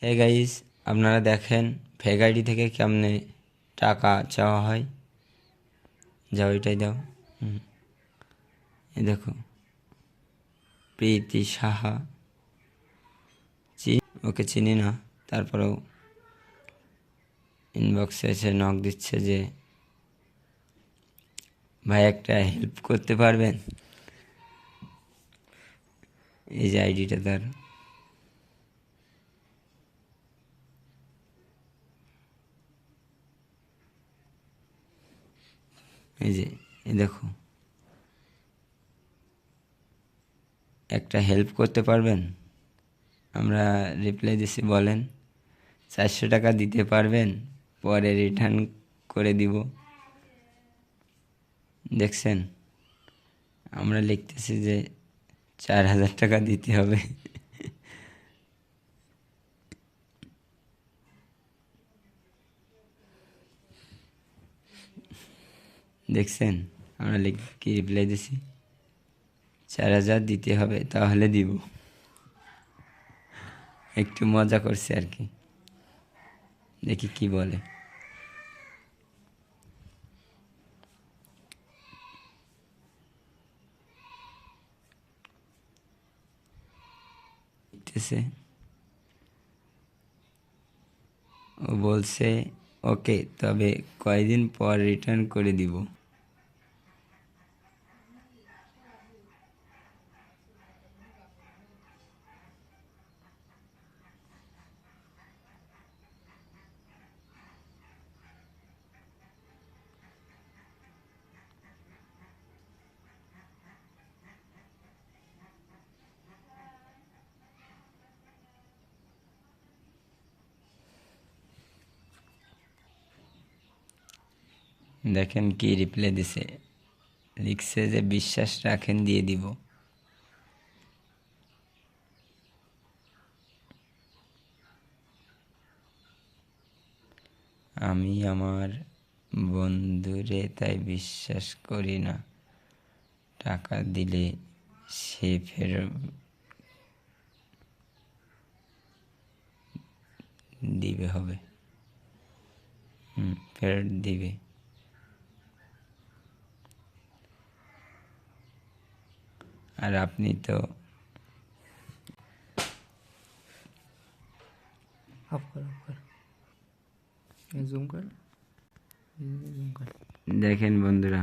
Hey guys, আপনারা দেখেন fake ID থেকে কেমনে টাকা চাওয়া হয়। যাও এটাই দাও। এই দেখো, প্রীতি সাহা, ওকে চিনি না, তারপরেও ইনবক্সে এসে নক দিচ্ছে যে ভাই একটা হেল্প করতে পারবেন। এই যে আইডিটা তার, এই যে এই দেখো, একটা হেল্প করতে পারবেন। আমরা রিপ্লাই দিছি, বলেন 400 টাকা দিতে পারবেন, পরে রিটার্ন করে দিব। দেখছেন, আমরা লিখতেছি যে 4000 টাকা দিতে হবে। দেখছেন, আমরা কি রিপ্লাই দিছি, 4000 দিতে হবে, তাহলে দিব। একটু মজা করছে আর কি, দেখি কি বলে। লিখতেছে, ও বলছে ওকে, তবে কয়দিন পর রিটার্ন করে দিব। দেখেন কি রিপ্লাই দিছে, লিখছে যে বিশ্বাস রাখেন, দিয়ে দিব। আমি আমার বন্ধুরে তাই বিশ্বাস করি না, টাকা দিলে সে ফেরত দিবে হবে, ফেরত দিবে। আর আপনি তো অফ কর জুম কর। দেখেন বন্ধুরা,